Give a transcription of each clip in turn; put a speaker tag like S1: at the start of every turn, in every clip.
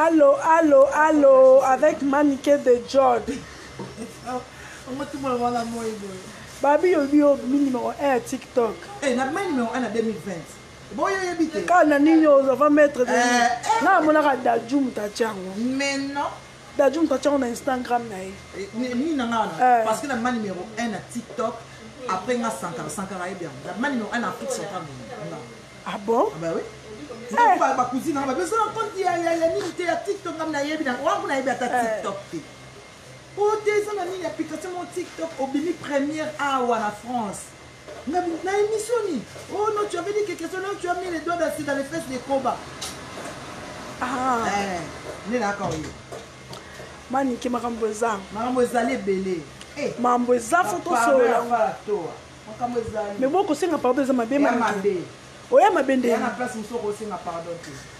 S1: Allô, allô, allô, avec Maniké de John. Babi yo numéro 1 TikTok.
S2: Eh, na numéro 1 en 2020. Bon, il y a habité.
S1: Quand on a dit on va mettre des. Là, on a Dajum Tachango.
S2: Mais non.
S1: Dajum Tachango na Instagram.
S2: Ni nangana. Parce que la numéro 1 à TikTok, après on a 100 bien. La numéro 1 en Afrique centrale.
S1: Ah bon?
S2: Ah bah oui. Ma cousine, on va besoin de compte, il y a une TikTok, on a TikTok. Pour des applications TikTok, au béni première à la France. Na émission ni. Oh non, tu avais dit quelque chose, non, tu as mis les doigts dans les fesses des Koba.
S1: Ah.
S2: On est d'accord.
S1: Maniké Maramboza.
S2: Maramboza les belé.
S1: Maramboza photo solo. Mais moi, je sais que pardon, ça m'a bien marqué. Oui, ma bende.
S2: Il y a une place où on a pardon.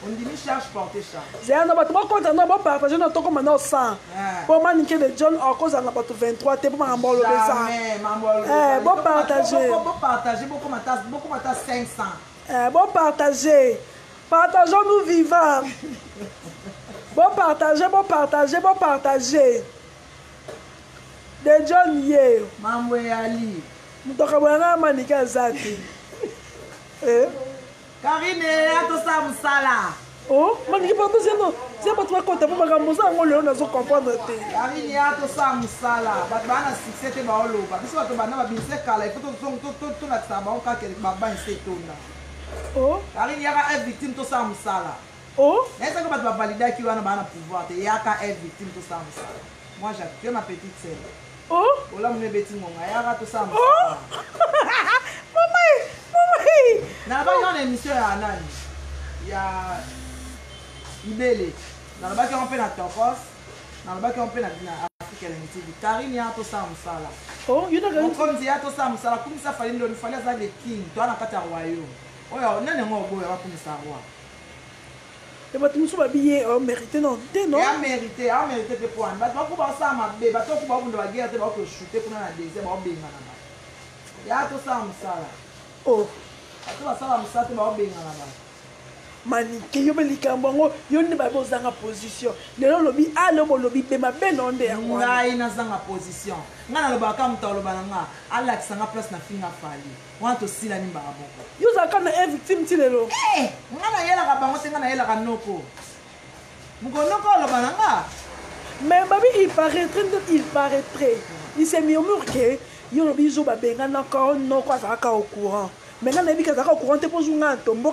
S2: On dit ni charge porter charge.
S1: J'ai un abattement contre nous, partager notre comme maintenant 100. Pour Maniké de John, en cause d'un abattement 23, t'es pour m'embaucher le ça. Bon partager.
S2: Bon partager, beaucoup matas 500.
S1: Bon partager. Partageons-nous vivants. Bon partager, bon partager, bon partager. De John Ye.
S2: Mamwe Ali.
S1: Mutokabwana Maniké Azati.
S2: Karine, atosa musala.
S1: Oh, Maniké pas besoin. C'est pas toi quand tu vas me dire on le on comprendre te.
S2: Karine, atosa musala. Bana succès te ba olo. Ba biso to bana ba binse kala. Il faut to na tsaba on ka ke ba ba insetona.
S1: Oh.
S2: Karine yaka est victime to sa musala.
S1: Oh.
S2: Est-ce que ba valider ki wana bana pouvoir te yaka est victime to sa musala. Moi j'accueille ma petite sœur.
S1: Oh.
S2: Ola mune beti ngonga yaka to sa musala.
S1: Oh.
S2: Na ba yon émission ya nani ya Ibele na ba ki on pe na Tokos na ba ki on pe na Afrique TV Karine ya to sa musala.
S1: Oh, you know
S2: comme dit ya to sa musala comme ça fallait ndo fallait za le king to na kata royaume oyo nene ngo boyo ba comme ça roi
S1: et ba tumusu ba billet on mérité non te non
S2: ya mérité te pour ba ko ba sa ma be ba to ko ba ndo ba guerre te ba ko shooter kuna na deuxième ba benga na ba ya to sa musala.
S1: Oh. Maniké yo belikambo ngo yo ne ba bozanga position lelo lobi alo bo lobi be mabe nonde ya kwa
S2: ngai na zanga position ngana loba ka mta loba nga ala kisanga place na finga fali wanto sila ni babo
S1: yo za kana victime ti lelo
S2: ngana yela ka bango ngana yela ka noko mukonoko loba nga
S1: mais babi il paraîtrait il se murmure que yo lobi zo ba benga na ko noko azaka au courant. Maintenant, les gens qui sont au courant pour jouer un tombeau,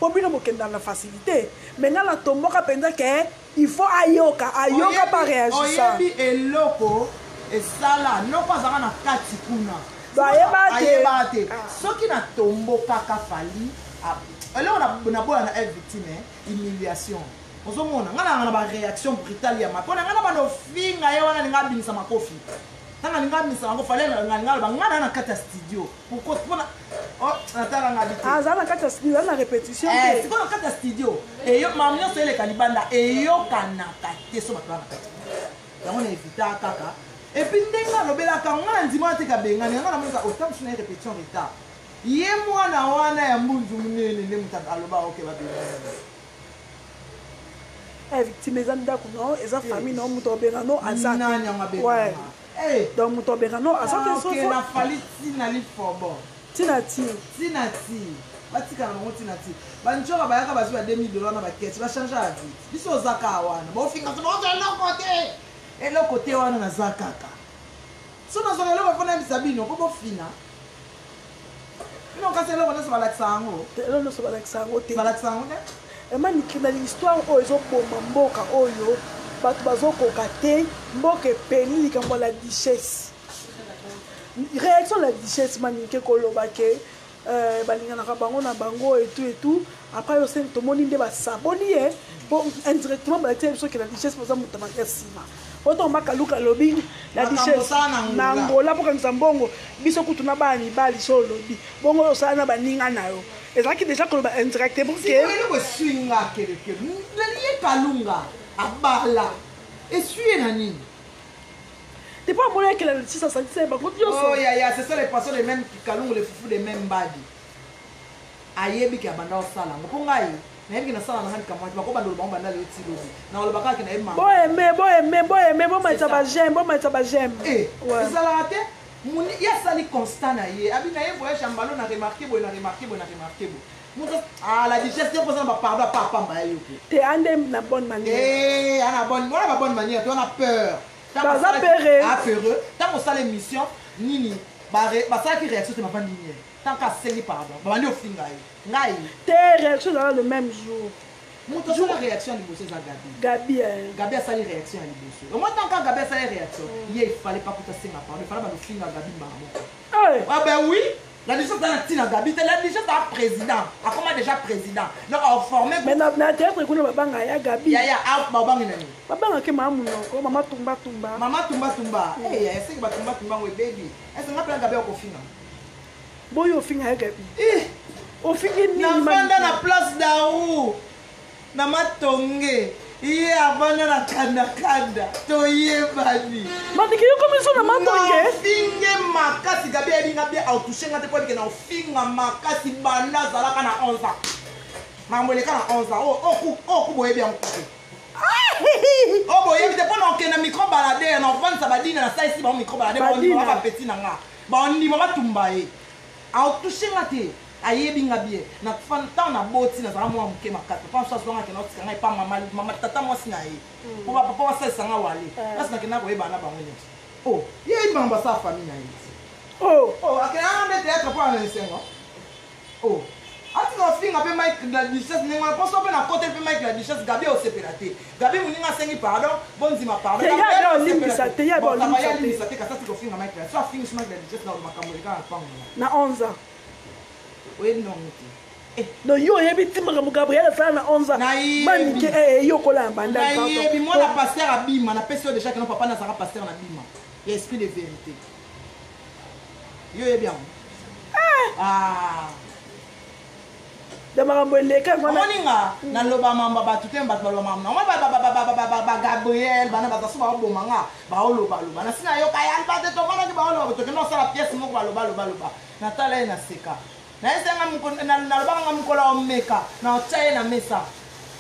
S1: pour bien dans la facilité. Maintenant, la tombeau, il faut ayoka pas réagir.
S2: Oyebi eloko et ça là, non pas à la katikuna.
S1: Ayebate.
S2: Ce qui na tombeau kaka fali, alors on a beau na victime humiliation. On se montre, on a une réaction brutale ya ma. On a une finga ya wana nga binisa makofi. Tanga nga binisa makofi fallait nga na kata studio. Pourquoi oh,
S1: ah, ça na kata studio, na répétition.
S2: C'est quoi kata studio? Et yo mamio c'est les kanibanda et yo kanaka te so batwa na kata. On évita kaka. Et puis ndenga lobela ka ngana ndima te ka benga ngana monza autant sur une répétition retard. Ye mwana wana ya mbunzu munene ne mutaka aloba oke ba benga.
S1: Victime ezanda ko non, eza famille non muto benga no azaki.
S2: Nanya ngabenga.
S1: Ouais. Donc muto benga no azaki so.
S2: OK, na fali tina li fobo.
S1: Tinati.
S2: Batika na mongo tinati. Banchoka bayaka bazwa $2000 na bakete, ba changer la vie. Biso zaka wana. Ba ofinga so ba na côté. Et le côté wana na zakaka. So na zona lo ba fona bisabino ko bo fina. Non ka se lo na so ba laksango.
S1: Lo no so ba laksango te.
S2: Ba laksango ne?
S1: E mani kina l'histoire o ezo bomba mboka oyo. Bato bazokoka te, mboka epeli likambo la duchesse. Réaction la duchesse Maniké koloba ke balinga na bango na bango et tout après yo sen to moni nde ba saboni pour indirectement ba tete so que la duchesse poza mutama sima autant makaluka lobi la duchesse na ngola pour kanisa mbongo biso kutu na bani bali so lobi bongo osana na baninga nayo ezaki déjà koloba indirectement que
S2: ele ko swinga keleke le kalunga abala et suye na nini.
S1: T'es pas moyen que la justice a senti ça.
S2: Oh, ya, c'est ça les poissons les mêmes qui calongent les foufous des mêmes badi. Ayebi qui abanda au sala. Ngai, nayebi na sala na hani kamati bako bandolo bango bandala yo tilobi na olobaka ke na yema
S1: bo aimer bo maitsa ba j'aime
S2: ezalaka te muni yasali constant na ye abi na ye voyage ambalo na remarqué boye moto la digeste te posana bapardon apa apamba ya yo
S1: te ande na bonne manière
S2: ana bonne manière te wana peur
S1: baza peureux
S2: ntango osala émission nini basalaki réaction te mavandi nie tant qu'asengi pardon babandi ofinga ye ngai
S1: te réaction ezala le même jour
S2: moto asala réaction ya liboso eza gabi asali réaction ya liboso omoi tanka gabi asali réaction ye ifale pa kuta senga pardon ifale banofinga gabi mbanga moko ah ben oui la digeste dans la tina gabi la digeste a président a comment déjà président donc a formé
S1: mais na théâtre kuna babanga ya gabi
S2: ya babangi nani
S1: babanga ke mamu noko mama tumba
S2: ese ba tumba we baby ese ngapela gabi okofinga
S1: boyo ofinga ya gabi ofingi nini
S2: na fanda na place d'Arou na matonge iye avanda na kanda toyebani
S1: matiki yo komiso na matonge
S2: finge makasi gabi elinga bie autushe nga te po dike na ofinga makasi banda zalaka na 11 ans mamboleka na 11 ans okuboyebi yango kote oboyebi te mpo na okenda micro balade na ovandisa badine na sa esi bango micro balade baondima bapeti na nga baondima batumba ye autushe nga te ayebi nga bien na ntango na boti nazala mwa moke makasi papa mosusu azwanga kenda otika ngai pa mama tata mwasi na ye po papa basalisa nga wale kasi nakenda koyeba na bango nyonso yeyebi bango basala famille na ye akendanga nde théâtre mpo ana esengo atika ofinga mpe mike la duchesse ndenge wana mposo mpe na kote mpe mike la duchesse gabi osepela te gabi moninga asengi pardon bonzima pardonolimbisa
S1: te
S2: kasi atika ofinga mike la so afingisi mike la duchesse na makambo eleka na mpango
S1: na 11 ans
S2: oyebi nongo te
S1: no yo oyebi ti makambo gabriel asala na 11 ans banike eyokola ya banda
S2: nayebi mwana paster abima napesi yo deja keno papa nazalaka paster na bima ya esprit de vérité yo oyebi yango
S1: de makambo eleka
S2: omoninga naloba mamba bato te bato baloba mamba oma bagabriel bana bataso baobomanga baolobaloba nasi nayoka yalba te tokanaki baoloba tokende osala piese moko balobaloba natala ye na seka nalobaka nga mokolo omeka na otya ye na mesa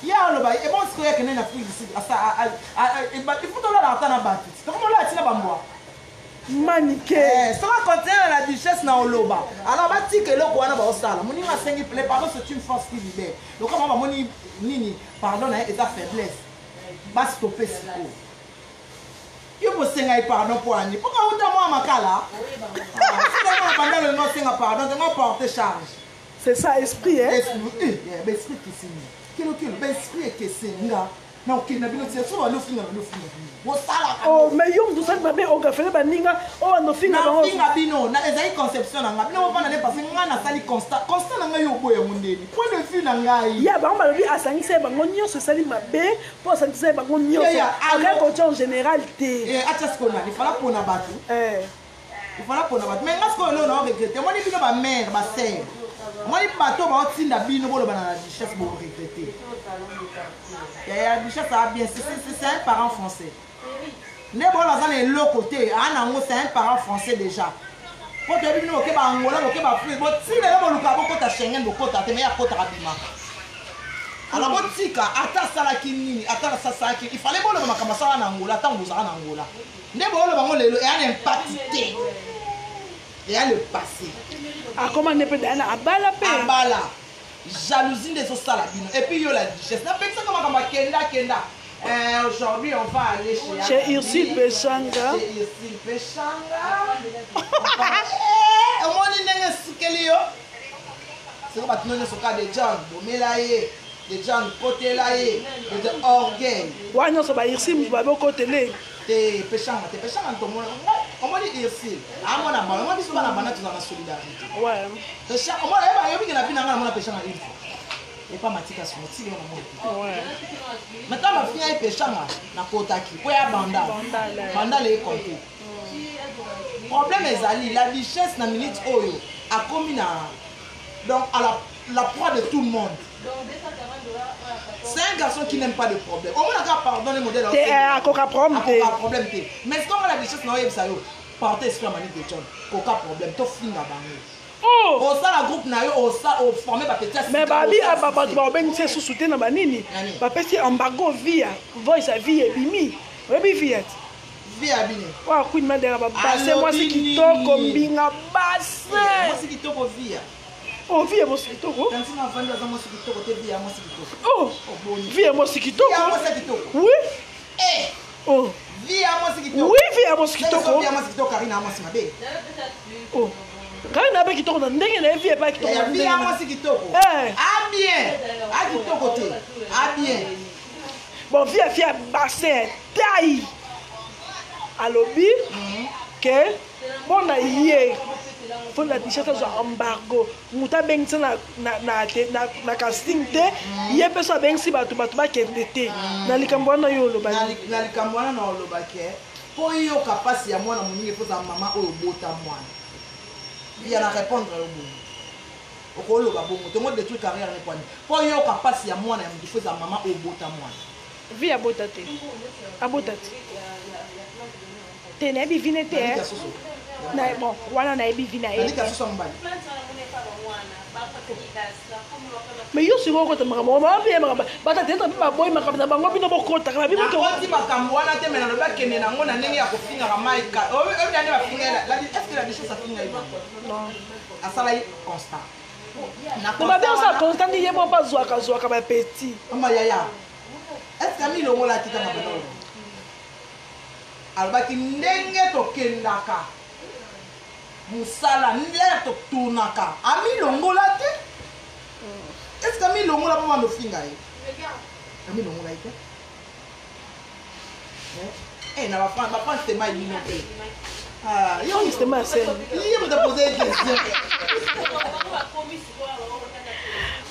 S2: ye aloba ebon sikoyo ekende na afrique du sud ifutolala ata na bato tokomolola atina bambwa
S1: manike
S2: soka continue na duchesse na oloba alors batika eloko wana baosala moninga asengi ple pardon c'est une force qui libère lokama bamoni nini pardon na ye eza faiblesse bastope sikoyo yo bosenga ye pardon po ani mpo kauta mwa makala banda lelo osenga pardon tengo porte charge
S1: c'est ça esprit
S2: esprit keseni kilokilo baesprit ekesenga na okenda bino tia so balofinga
S1: mais yo mdusali babe ogafele baninga anofinga
S2: bino na ezali conception na nga bino ovanda ne parce nga nasali constat na ngai oboya mondeni point de vue na ngai
S1: ya bango balobi asangisa ye bango nyonso esali mabe mpo asangisa ye bango nyonso akakotya en général te
S2: atia sikona ifala mpona bato mais nga sikoyo leo na oregrete omoni bino bamare basere omoni bato baotinda bino boloba na duchesse boregrete ya duchesse a bien c'est un parent français nde bolo baza na eloko te anango c'est un parent français déjà po toyebi bino boke baangola boke bafrike botilelo boluka bokota Schengen bokota te me akotaka bimaka alors botika ata asalaki nini ata asalaki ifale boloba makambo asala na angola ntango bozala na angola nde boloba ngo lelo eya na impact te eya le passé
S1: akoma nde mpe dayana abala mpe
S2: abala jalousie nde ezosala bino et puis yo la duchesse napekisaka makambo akenda aujourd'hui on va aller
S1: chez Ursule Pechanga
S2: omoni ndenge esukeli yo siko bato nyonso ka de John bomela ye de John kotela ye de orgueil
S1: wa nyonso bairsi babe okotele
S2: te peshanga ntomona omoni Ursule amona bango omoni biso bana bana tozala na solidarité omona yeba yobiki na bino anga namona peshanga une fois et pas matika sur motili on a maintenant ma fille est pêchanga na kotaki po ya banda le compter problème ezali la duchesse na minute oyo akomi na donc à la proie de tout le monde c'est un garçon qui n'aime pas de problème au moins on a pardonné modèle
S1: akoka
S2: problème te mais comme la duchesse na oyebisa yo porter esprit manite de John koka problème to finga bango Au sein la groupe na yo au former ba petit.
S1: Mais babi ababa tu ba bengi sous soutien na banini. Ba petit embargo via voice a vie bimi. Babi via.
S2: Via bini.
S1: Wa queen madera ba basse moi c'est kitoko mbinga basse.
S2: Moi c'est kitoko via.
S1: Oh via moi c'est kitoko.
S2: Quand tu m'as vendu à moi c'est kitoko te via moi c'est kitoko.
S1: Oh via moi c'est kitoko.
S2: Via moi c'est kitoko.
S1: Oui.
S2: Eh.
S1: Oh.
S2: Via moi c'est kitoko.
S1: Oui via moi c'est kitoko.
S2: Via moi c'est kitoko Karina moi c'est mabe.
S1: Oh. Karina ba kitoko na ndenge na via ba kitoko.
S2: Via moi c'est kitoko. Ah bien. Ah kitoko te. Ah bien.
S1: Bon via bassin taille. Alobi que bon na yé faut la t-shirt sur embargo muta bengisa na casting te yé pesa bengisi batu ba kende te na likambo na yo loba
S2: na likambo na loba ke po yo kapasi ya mwana moninga faut za mama oyo bota mwana ya na répondre au bon okoloba bongo to mode de truc carrière ne kwani po yo kapasi ya mwana ya mdi faut za mama oyo bota mwana
S1: vi abota te abota te te na bi vine te na bon wana na bi vine
S2: ali ka soso mbali
S1: mais yo siko ko te makamo ba bi makamo ba ta te ba boy makamo na bango bino bokota ka bi
S2: ko ti makambo wana te mena loba kene na ngona ndenge ya kofinga ka maika o ndane ba finga la est-ce que la déchet ça finga non asala constant
S1: na ba ça constant ni yebo ba zwa ka ba petit
S2: ama yaya est-ce que mi longo la tika mabano albaki ndenge tokendaka musala ndenge totunaka ami longola te est-ce que ami longola pa mando finga ye ami longola ite na ba France te mai bino pe yo
S1: c'est ma scène
S2: il me poser une question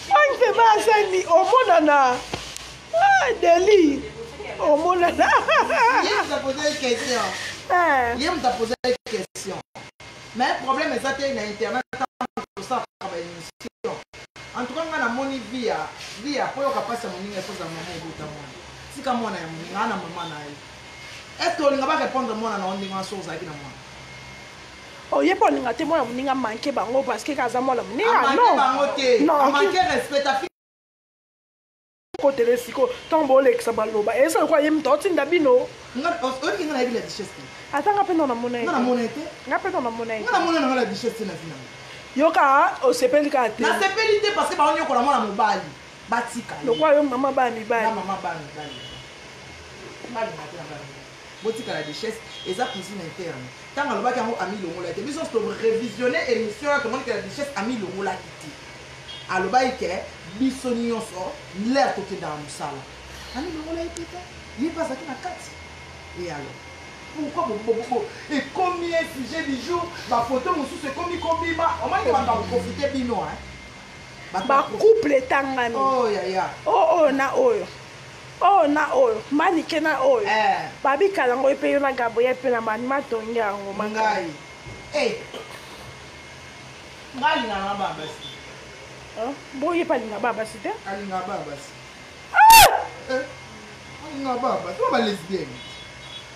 S1: on fait pas ça ni au monana Deli au monana
S2: il me poser une question il me poser une question mais le problème est ça que na internet tout ça ba émission en tout cas ngana moni via pour yo kapasa moninga faut za maman buta mwana sika mwana ya moninga na mama na ye est-ce que olinga ba répondre mwana na ondinga so za ki na mwana
S1: oh yepo olinga te mwana moninga manke bango parce que kaza mwana moninga
S2: non manke respect ta
S1: côté le siko tombo lekisa baloba et ça quoi yem toti ndabino
S2: olinga na bila dicheste
S1: atanga pe na mona
S2: na mona te
S1: nga pe na mona
S2: na mona na la dicheste na final
S1: yoka o sepeli ka te
S2: na sepeli te parce que ba onyo ko na mona mobali batika
S1: lo kwa yo mama ba mi ba
S2: na mama ba mi ba mali na te na ba botika la dicheste eza cuisine interne tanga lobaki yango ami longola te biso to révisionner émission ya tomoni que la dicheste ami longola te alobaki ke biso nyonso l'air tokenda na mosala ami longola te ye pasaki na kati et alors pourquoi bobo et combien sujet du jour ba photo mosusu ekomi kobima omani bato bakofite bino
S1: ba couple tangani
S2: oh yaya
S1: oh na oyo oh na oyo manike na oyo babikala ngo epe yo na Gabriel pe na manima tongi yango
S2: mangai ngai na babasi
S1: boye palinga babasi te
S2: alinga babasi alinga babasi ba lesbienne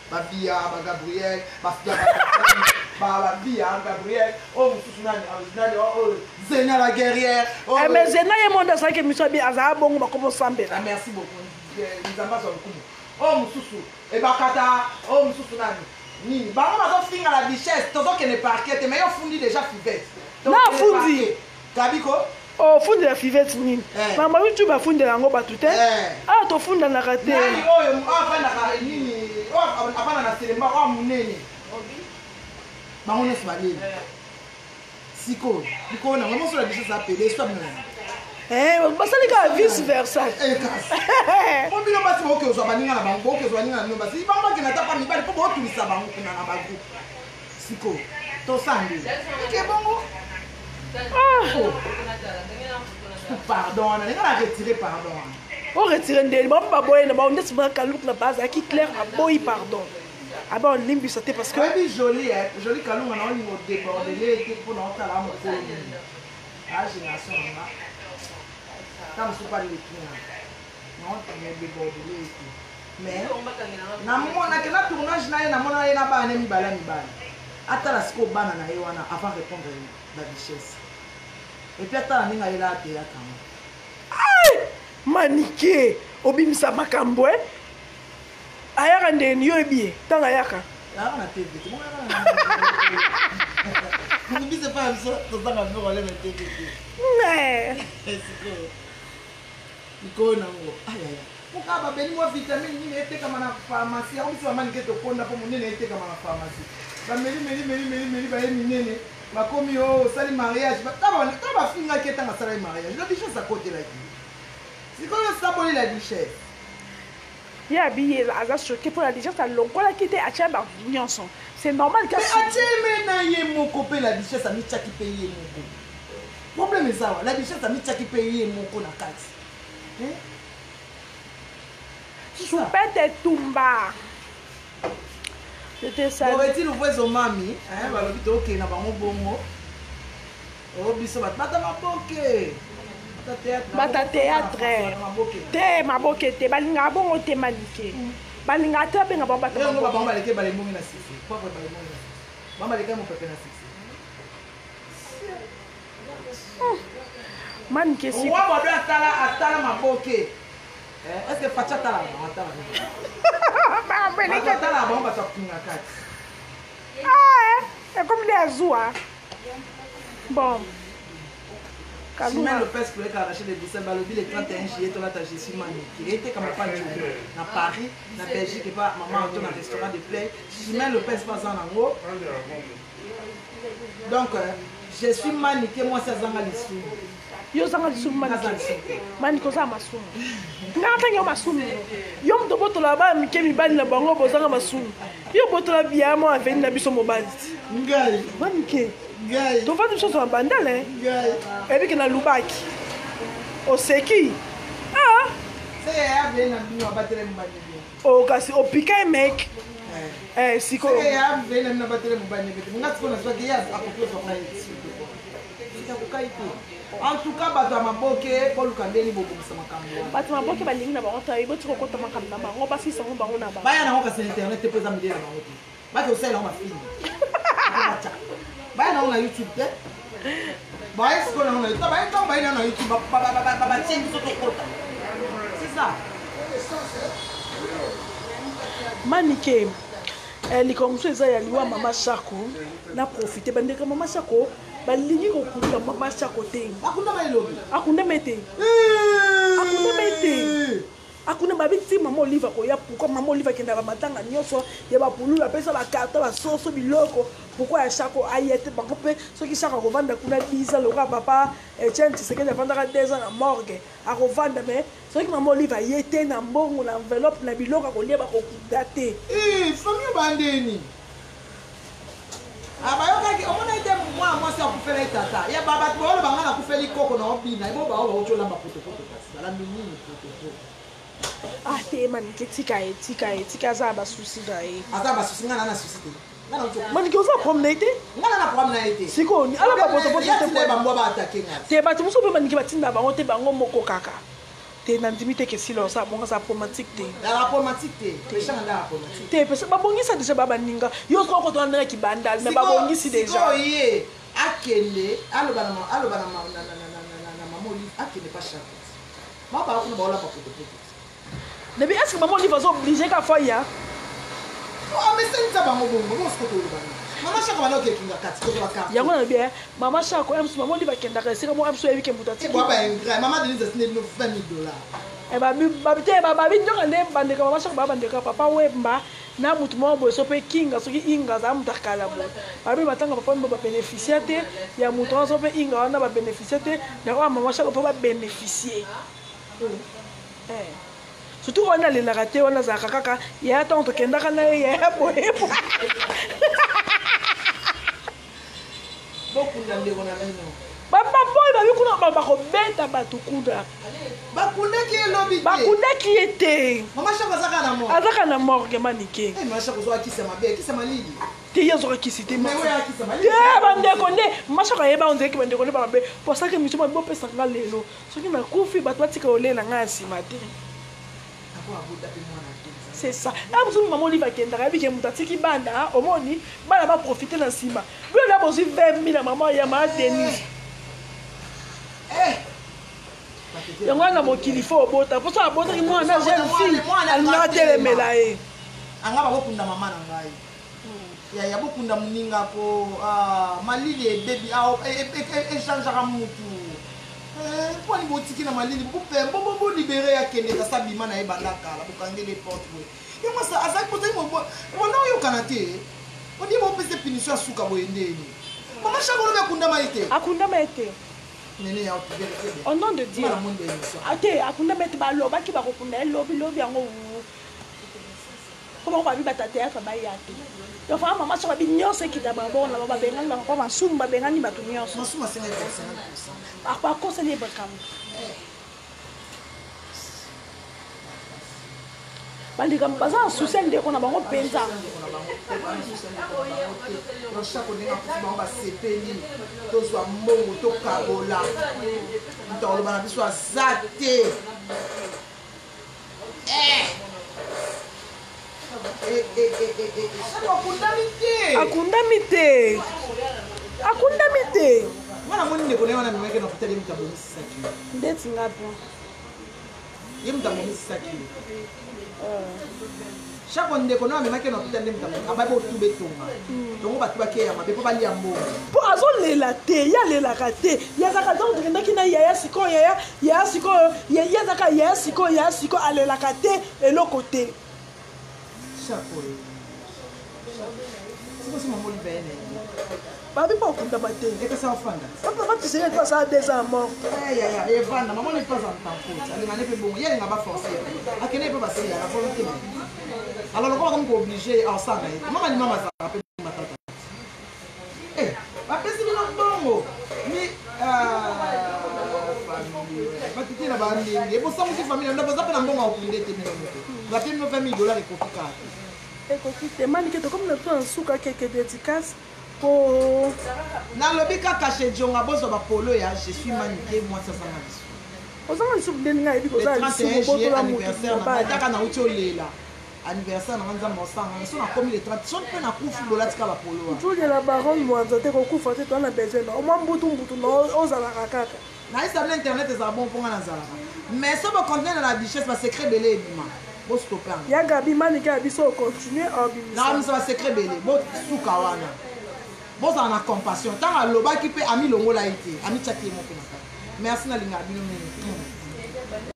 S2: babia ba Gabriel babia Gabriel oh mususu nani oh Zena la guerrière
S1: mais Zena ye monde ça que miso bi azaba bongo bakomo sambela
S2: merci beaucoup nzamba so kumu oh mususu e bakata oh mususu nani ni bango bazo finga la bichesse tozo que ne parquet mais yo fundi déjà fivette
S1: na fundi
S2: kabiko
S1: oh fundi la fivette nini mama YouTube afundi yango batu te to funda na kate
S2: nani oyo afanda ka nini afanda na selemba wa munene bango nyonso baleli siko biko na mama so la bichesse apelé soit bien
S1: basali ka vice versa
S2: po bino basi boke ozwa baninga na bango boke ozwa baninga na bino basi bango bakenda ta pa mibali po botulisa bango kuna na bagroupe siko tosandi eke bongo pardon on a retiré pardon
S1: on retire ndeli ba ba boye na ba ndesi ba kaluk na base aki clair a boy pardon aba on limbi sauter parce que
S2: oui joli joli kalunga na on niveau déborder les pour na otala mo ko a génération na tam su pas les clients non on est déborder mais na mona que na tournage na ye na mona ye na ba na mibala atala siko bana na ye wana avant répondre la richesse Et puis attends, on est là à théâtre.
S1: Manike obimisa makambo ayaka ndeni yo ebie tanga yaka
S2: On a TV. On dit c'est pas ça, ça va faire aller la TV.
S1: Ouais.
S2: Iko nango. Aïe aïe. Pourquoi ba beni moi vitamine ni ete kama na pharmacie, on dit maman que to konda po munene ete kama na pharmacie. Ba meli ba minene. Ba komi oh sali mariage. Ba ba finga ke tanga sali mariage. La duchesse à côté là. C'est quoi ça pour la duchesse?
S1: Il y a habillé là, choqué pour la duchesse à long. Quand la quitte à Tchamba, c'est normal qu'elle.
S2: Mais Tchamba na mon copain la duchesse a mis chaki payer mon copain. Problème est ça, la duchesse a mis chaki payer mon copain na carte. Hein?
S1: Soupette Tumba. C'était ça.
S2: Aurait-il ouvert son mami? Hein, va le ok na bango bongo. Oh biso bata maboke.
S1: Bata théâtre. Te maboke te balinga bongo te manike. Balinga te benga baba ta.
S2: Ngo baba baleke balemongi na sisi. Kwa balemongi na sisi. Mama leka mo pepe na sisi.
S1: Manike si.
S2: Wa bodo atala maboke. Est-ce que Facha tala atala?
S1: Ba benike
S2: tala ba ba takunga kati.
S1: C'est comme des azoua. Bon.
S2: Chimène Lopez pour arracher les Bruxelles, balobi le 31 juillet, tu as Jésus Mani. Il était comme pas à Paris, à Belgique, et pas maman dans un restaurant de play. Chimène Lopez pas en haut. Donc, je suis Mani, que moi, c'est Zanga Lissou.
S1: Yo Zanga Lissou Mani. Mani, ko za masumu. Ngata yo masumu. Yo mto boto la ba mi kemi bali na bango bozanga masumu. Yo boto la biamo aveni na biso mobali.
S2: Ngai.
S1: Mani ke.
S2: Ngai.
S1: Tu vas dire sur un bandal, hein?
S2: Ngai.
S1: Et puis que na Lubaki. Au Seki. Ah!
S2: C'est bien na bino abattre mbani.
S1: Oh, kasi au piqué mec. Siko.
S2: C'est bien na abattre mbani. Ngati kona soit ya akopio kwa ici. En tout cas, bato maboke pour lukandeni bobo musamakambo.
S1: Bato maboke balingi na bango tayi boti kokota makambo na bango basi sango bango na bango.
S2: Baya na ngoka sur internet te poza midela bango te. Baki osala ma film. Baya na YouTube te. Baya siko na YouTube. Baya to baya na YouTube ba tsengi soto kota. C'est ça.
S1: Manike. Likomso eza ya liwa mama Shako na profiter bandeka mama Shako balingi kokunda mama Shako te.
S2: Akunda ba elobi.
S1: Akunda mete. Akunda mete. Akunda babiti mama Oliva ko ya pourquoi mama Oliva kenda ba matanga nyonso ya ba pulu la pesa ba carte ba soso biloko pourquoi ya Shako ayete ba kopé soki Shako ko vanda kuna 10 ans le papa Etienne Tshisekedi vanda 2 ans na morgue a ko vanda mais soki mama Oliva yete na mbongo na enveloppe na biloko ko lieba ko kudate.
S2: Famille bandeni. Abayokaki omona ite moi c'est akufela itata. Ya baba tolo bangana kufeli koko na obina. Ibo ba o chola mapoto poto kasi. La minini poto.
S1: Ah te manike tika za ba souci dai.
S2: Aza ba souci ngana na souci te.
S1: Manike oza promenade?
S2: Ngana na promenade.
S1: Siko ni ala ba poto
S2: te ba mbo ba attaquer nga.
S1: Te ba tumuso pe manike batinda bango te bango moko kaka. Te na ndimi te ke silo sa bonga sa romantique te.
S2: La romantique te. Peshanga la romantique.
S1: Te pesa ba bongisa déjà baba ninga. Yo ko to ndana ki bandal mais ba bongisi déjà.
S2: Siko ye akende aloba na mamoli akende pas chaque. Ma ba ko na ba la pa poto.
S1: Nebi est-ce que maman Olive va obligé qu'à faire ya?
S2: Oh mais c'est ça bango bongo, moi ce que tu veux. Maman Shako va noker kinga kati ko ba ka.
S1: Yango na bien, maman Shako aime maman Olive kenda ka sika mo aime so ebi ke mutati.
S2: Ko ba ingrat, maman Denise c'est $20,000.
S1: Eh ba te ba bi ndoka ndem bande ka maman Shako ba bande ka papa wemba na mutu mo bo so pe kinga so ki inga za mutakala bo. Ba bi batanga papa mbo ba bénéficier te ya mutu so pe inga wana ba bénéficier te na ko maman Shako pa ba bénéficier. Surtout on a les narratés, on a Zakaka, il y a tant que Kendakana, il y a Bohemo.
S2: Beaucoup d'années on a vu.
S1: Papa boy, bah, nous avons pas bête à Batukuda.
S2: Bakunda qui est lobby.
S1: Bakunda qui était.
S2: Maman Shako Zaka na mort.
S1: Azaka na morgue maniqué.
S2: Eh, Maman Shako Zoa qui s'est ma belle, qui s'est ma lili.
S1: T'es y a Zoa qui s'était
S2: ma. Mais ouais, qui s'est ma lili.
S1: Eh, bande konde. Maman Shako yeba on dirait que bande konde par belle. Pour ça que monsieur m'a beau ça ngale lelo. Ce qui na kufi batwatika ole na ngasi matin. C'est ça. Là, vous avez maman Oliva qui est en train de qui banda, au moins, elle va profiter dans le ciment. Lui, elle a besoin de 20 000 à maman Yama Denise. yango wana mokili fo obota mposo abotaki mwana jeune fille alingaka telemela ye
S2: anga bakokunda mama na ngai ya bokunda moninga ko malili ebebi echangeaka mutu mponi botiki na malili bolibere yakendeka sa bima na ye banda kala bokangeli porte boye yango azalaki bozali bona oyokana te odi bopesa punition ya suka boye ndeni mama chakolobi akundama ye te
S1: akundama ye te
S2: nene ya
S1: au nom de Dieu ate akundama ye te balobaki bakokunda ye lobi yango comment babi batate ya kabaya te donc fa mama so babi nyonso ekita bango na babengani bango masumu babengani bato nyonso
S2: masumu asenga
S1: akoseli bakambo bandika baza na susi ndeko na bango mpenza
S2: chaque ndenge akuti bango basepeli tozwa mbongo tokabola moto aloba na biso aza te
S1: akundami te
S2: wana moni ndeko na ye wana memeke na kutali ye moto abomisisaki
S1: ndeti ngapi
S2: ye moto abomisisaki chaque ndeko na amemaki na kutali ye moto ababi otuba etonga dongo bato bakeya mabe mpo balia mbongo
S1: mpo azolela te ye alelaka te yazaka donc tokendaki na yaya sikoyo yazaka yaya sikoyo alelaka te eloko te babi mpo okundama te batiseye te basala 2 ans mort
S2: evanda mama ne pas en temps faute alingane mpe bongo ye alinga baforce akende mpe baseyaka volonté alors lokola komi kooblige asanga ye mama limama azalaka mpe matata bapesi bino bongo mi batiti na bandenge ebosangusi famille nda boza mpe na mbongo akunde te mino te bape mino $20 ekoki kaka
S1: ekoki te manike tokomi na to na suka keke dédicace po
S2: nalobi kaka chez Dionga bozwa bapolo ya je suis manike mwasi azanga biso
S1: ozanga lisuku ndeni ngai yebi kozala lisuku botola
S2: motuataka nauti olela anniversaire nanga nzambe osanga so nakomi le 30 so mpe nakufi bolatika bapolo
S1: juliela baron mwanza te kokufa te toana besoin na omwa mbutu na ozalaka kaka
S2: naisabla internet ezala bon mponga nazalaka mais so bocontinue na la duchesse basecret bele ebima bostope yango
S1: yaga bimanike ya biso ocontinue
S2: naamisa basecret bele bosuka wana bozala na compassion ntango alobaki mpe amilongola ye te amitiaki ye mo mpe na kaka merci nalingaka bino mingi